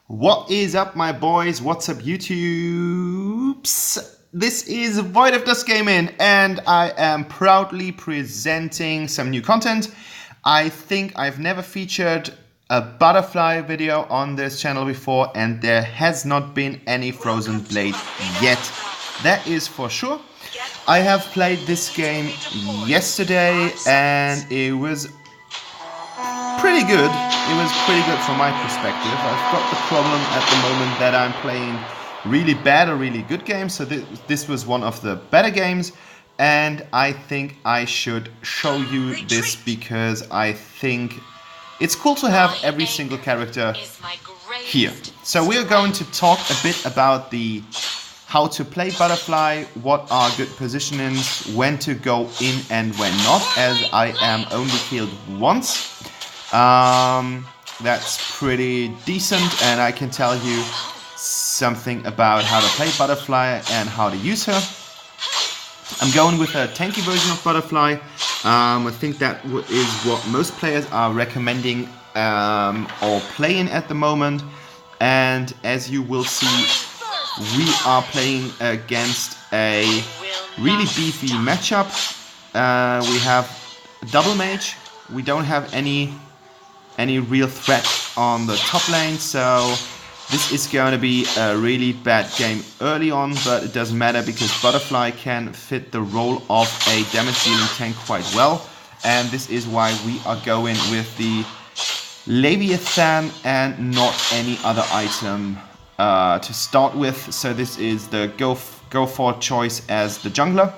What is up, my boys? What's up, YouTubes? This is Void of Dust Gaming, and I am proudly presenting some new content. I think I've never featured a butterfly video on this channel before, and there has not been any Frozen Blade yet. That is for sure. I have played this game yesterday, and it was pretty good. It was pretty good from my perspective. I've got the problem at the moment that I'm playing really bad or really good games, so this was one of the better games, and I think I should show you this because I think it's cool to have every single character here. So we are going to talk a bit about how to play butterfly, what are good positionings, when to go in and when not, as I am only killed once. That's pretty decent, and I can tell you something about how to play butterfly and how to use her. I'm going with a tanky version of butterfly. I think that is what most players are recommending or playing at the moment, and as you will see, we are playing against a really beefy matchup. We have double mage. We don't have any real threat on the top lane, so this is going to be a really bad game early on, but it doesn't matter because butterfly can fit the role of a damage dealing tank quite well, and this is why we are going with the Leviathan and not any other item to start with. So this is the go for choice as the jungler.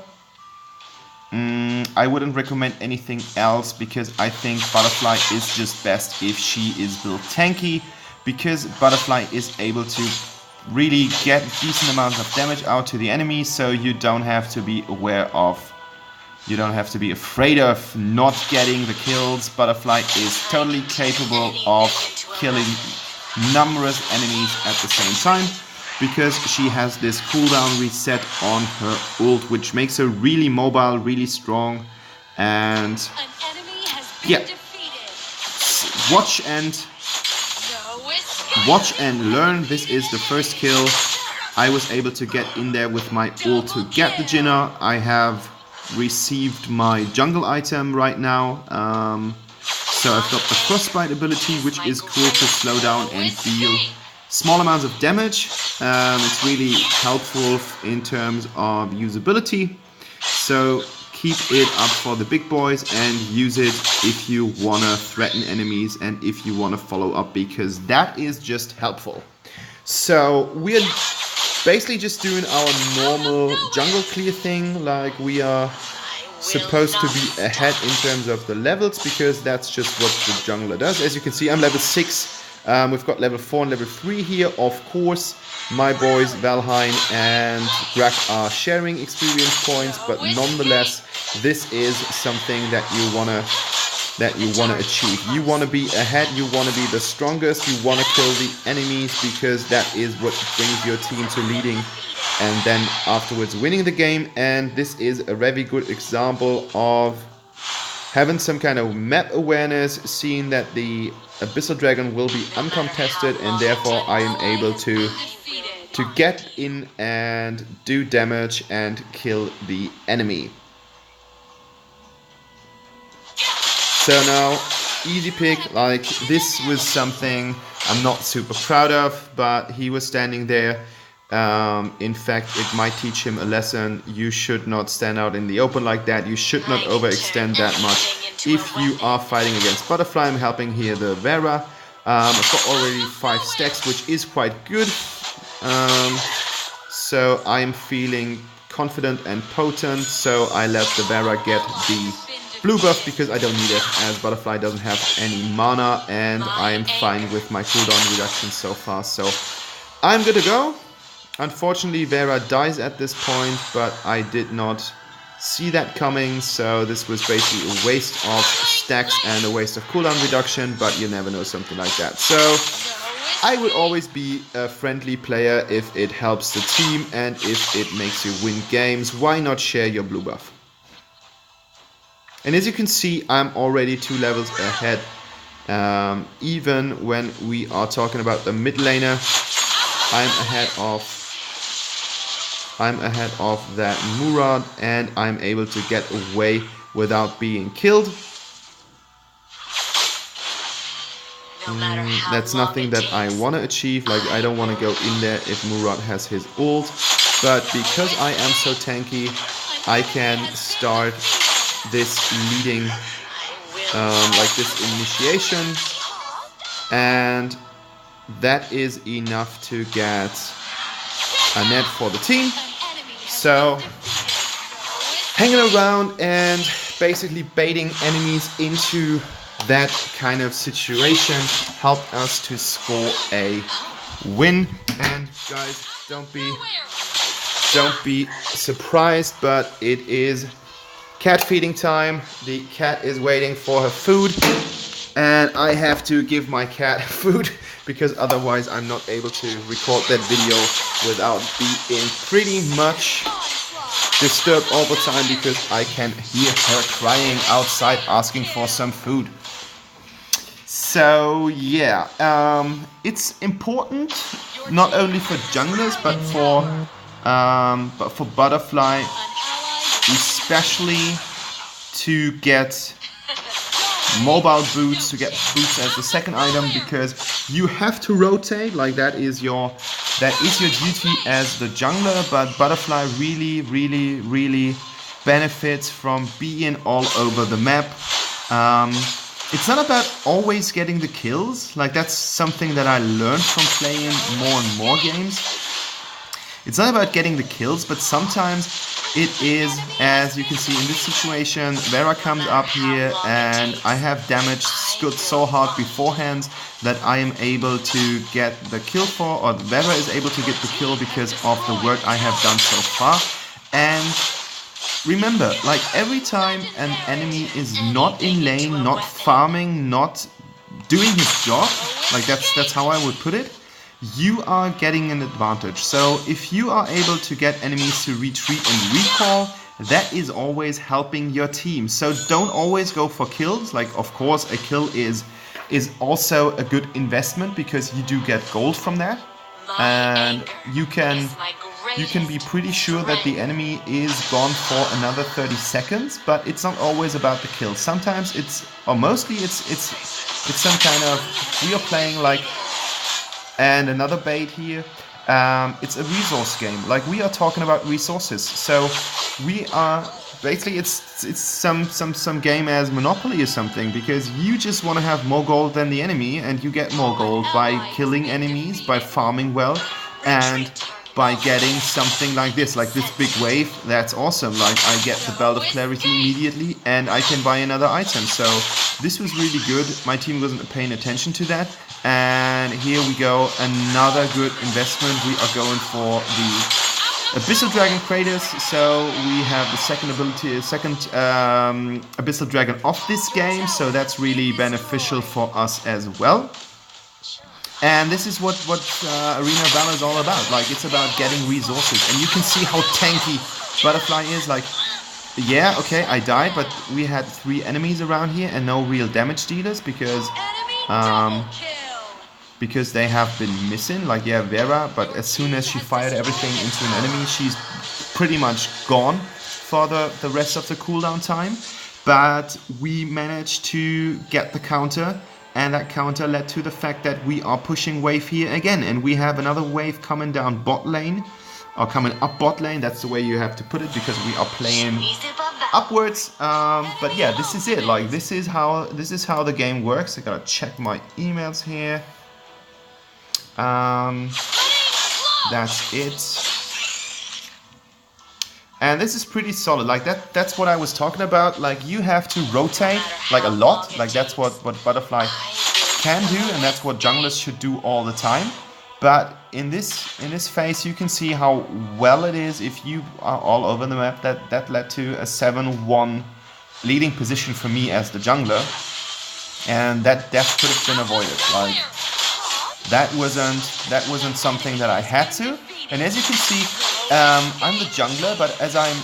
I wouldn't recommend anything else because I think butterfly is just best if she is built tanky, because butterfly is able to really get decent amounts of damage out to the enemy, so you don't have to be afraid of not getting the kills. Butterfly is totally capable of killing numerous enemies at the same time, because she has this cooldown reset on her ult, which makes her really mobile, really strong, and yeah, watch and learn. This is the first kill. I was able to get in there with my ult to get the Jinna. I have received my jungle item right now, so I've got the frostbite ability, which is cool to slow down and deal small amounts of damage. It's really helpful in terms of usability, so keep it up for the big boys and use it if you want to threaten enemies and if you want to follow up, because that is just helpful. So we're basically just doing our normal jungle clear thing, like we are supposed to be ahead in terms of the levels, because that's just what the jungler does. As you can see, I'm level 6. We've got level 4 and level 3 here. Of course, my boys Valheim and Greg are sharing experience points, but nonetheless, this is something that you wanna achieve. You wanna be ahead. You wanna be the strongest. You wanna kill the enemies, because that is what brings your team to leading, and then afterwards winning the game. And this is a very good example of having some kind of map awareness, seeing that the Abyssal Dragon will be uncontested, and therefore I am able to get in and do damage and kill the enemy. So now, easy pick. Like, this was something I'm not super proud of, but he was standing there. In fact, it might teach him a lesson. You should not stand out in the open like that. You should not overextend that much if you are fighting against butterfly. I'm helping here the Vera. I've got already 5 stacks, which is quite good. So I'm feeling confident and potent, so I let the Vera get the blue buff because I don't need it, as butterfly doesn't have any mana, and I am fine with my cooldown reduction so far, so I'm good to go. Unfortunately, Vera dies at this point, but I did not see that coming, so this was basically a waste of stacks and a waste of cooldown reduction, but you never know something like that. So I would always be a friendly player if it helps the team and if it makes you win games. Why not share your blue buff? And as you can see, I'm already 2 levels ahead Even when we are talking about the mid laner, I'm ahead of that Murad, and I'm able to get away without being killed. That's nothing that I want to achieve. Like, I don't want to go in there if Murad has his ult, but because I am so tanky, I can start this leading, like this initiation, and that is enough to get a net for the team. So hanging around and basically baiting enemies into that kind of situation helped us to score a win. And guys, don't be surprised, but it is cat feeding time. The cat is waiting for her food, and I have to give my cat food because otherwise I'm not able to record that video without being pretty much disturbed all the time, because I can hear her crying outside asking for some food. So yeah, it's important not only for junglers but for Butterfly especially, to get mobile boots, to get boots as the second item, because you have to rotate. Like, that is your duty as the jungler. But Butterfly really benefits from being all over the map. It's not about always getting the kills. Like, that's something that I learned from playing more and more games. It's not about getting the kills, but sometimes it is, as you can see in this situation, Vera comes up here and I have damaged Scud so hard beforehand that I am able to get the kill for, or Vera is able to get the kill because of the work I have done so far. And remember, like, every time an enemy is not in lane, not farming, not doing his job, like that's how I would put it, you are getting an advantage. So if you are able to get enemies to retreat and recall, that is always helping your team. So don't always go for kills. Like, of course, a kill is also a good investment because you do get gold from that, and you can be pretty sure that the enemy is gone for another 30 seconds. But it's not always about the kill. Sometimes mostly it's some kind of, we are playing like. And another bait here, it's a resource game. Like, we are talking about resources. So we are basically, it's some game as Monopoly or something, because you just want to have more gold than the enemy, and you get more gold by killing enemies, by farming well, and by getting something like this big wave. That's awesome. Like, I get the Belt of Clarity immediately, and I can buy another item. So this was really good. My team wasn't paying attention to that. And here we go, another good investment. We are going for the Abyssal Dragon Kratos. So we have the second Abyssal Dragon of this game. So that's really beneficial for us as well. And this is what Arena Valor is all about. Like, it's about getting resources. And you can see how tanky Butterfly is. Like, yeah, okay, I died, but we had 3 enemies around here and no real damage dealers because they have been missing. Like, yeah, Vera, but as soon as she fired everything into an enemy, she's pretty much gone for the rest of the cooldown time. But we managed to get the counter, and that counter led to the fact that we are pushing wave here again, and we have another wave coming down bot lane, or coming up bot lane. That's the way you have to put it, because we are playing upwards. But yeah, this is it. Like, this is how the game works. I gotta check my emails here. That's it. And this is pretty solid. Like, that's what I was talking about. Like, you have to rotate like a lot. Like, that's what Butterfly can do, and that's what junglers should do all the time. But in this phase, you can see how well it is if you are all over the map. That led to a 7-1 leading position for me as the jungler, and that death could have been avoided. Like, that wasn't something that I had to. And as you can see, I'm the jungler, but as I'm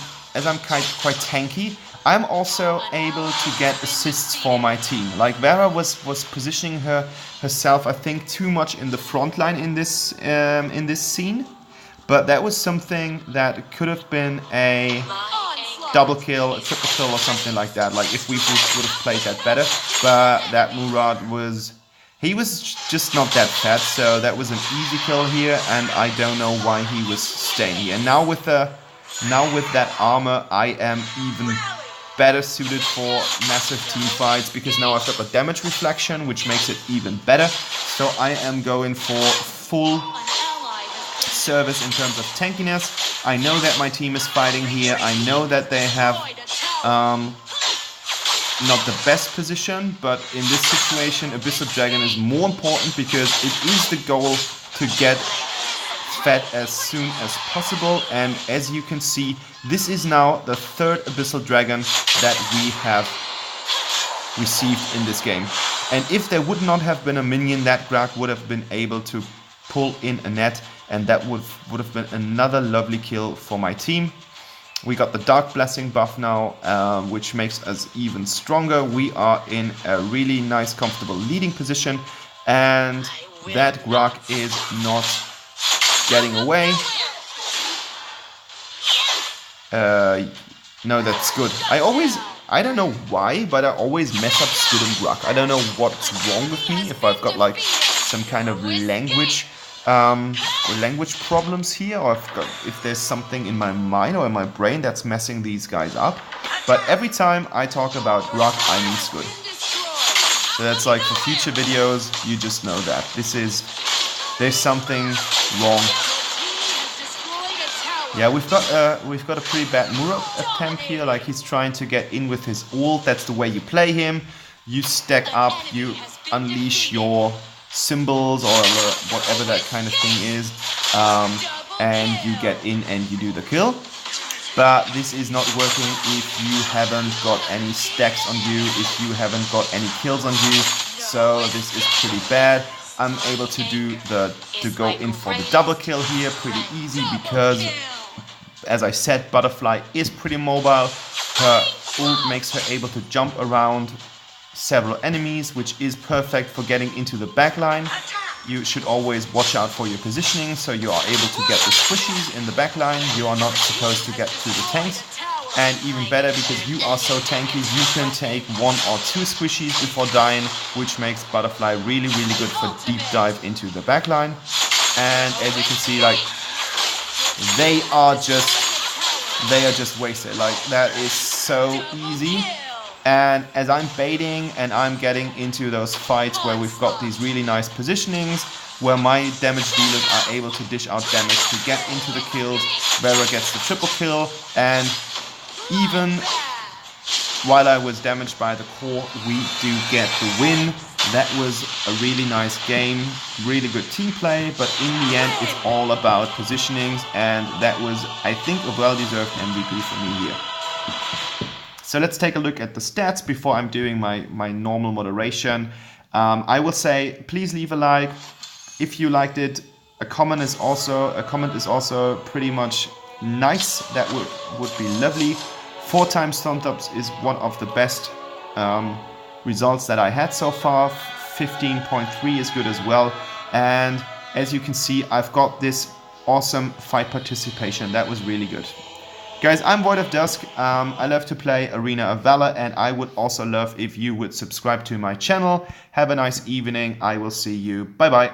quite tanky, I'm also able to get assists for my team. Like Vera was positioning herself, I think, too much in the front line in this scene, but that was something that could have been a double kill, a triple kill, or something like that. Like if we would have played that better, but that Murad was. He was just not that fat, so that was an easy kill here, and I don't know why he was staying here. And now with that armor, I am even better suited for massive team fights, because now I've got the damage reflection, which makes it even better. So I am going for full service in terms of tankiness. I know that my team is fighting here. I know that they have not the best position, but in this situation Abyssal Dragon is more important, because it is the goal to get fed as soon as possible. And as you can see, this is now the third Abyssal Dragon that we have received in this game. And if there would not have been a minion, that Grag would have been able to pull in a net, and that would have been another lovely kill for my team. We got the Dark Blessing buff now, which makes us even stronger. We are in a really nice, comfortable leading position, and that Grog is not getting away. No, that's good. I don't know why, but I always mess up Squid and Grog. I don't know what's wrong with me, if I've got like some kind of language problems here, or if there's something in my mind or in my brain that's messing these guys up. But every time I talk about Grog, I mean Squid. So that's like for future videos, you just know that there's something wrong. Yeah, we've got a pretty bad Murad attempt here. Like he's trying to get in with his ult. That's the way you play him. You stack up, you unleash your symbols or whatever that kind of thing is, and you get in and you do the kill. But this is not working if you haven't got any stacks on you, if you haven't got any kills on you. So this is pretty bad. I'm able to go in for the double kill here pretty easy, because as I said, Butterfly is pretty mobile. Her ult makes her able to jump around several enemies, which is perfect for getting into the backline. You should always watch out for your positioning, so you are able to get the squishies in the backline. You are not supposed to get to the tanks. And even better, because you are so tanky, you can take 1 or 2 squishies before dying, which makes Butterfly really, really good for deep dive into the backline. And as you can see, like, they are just wasted. Like, that is so easy. And as I'm baiting and I'm getting into those fights where we've got these really nice positionings, where my damage dealers are able to dish out damage to get into the kills, Vera gets the triple kill, and even while I was damaged by the core, we do get the win. That was a really nice game, really good team play, but in the end it's all about positionings, and that was, I think, a well-deserved MVP for me here. So let's take a look at the stats before I'm doing my normal moderation. I will say, please leave a like. If you liked it, a comment is also pretty much nice. That would be lovely. 4 times thumbs ups is one of the best results that I had so far. 15.3 is good as well. And as you can see, I've got this awesome fight participation. That was really good. Guys, I'm Void of Dusk. I love to play Arena of Valor, and I would also love if you would subscribe to my channel. Have a nice evening. I will see you. Bye bye.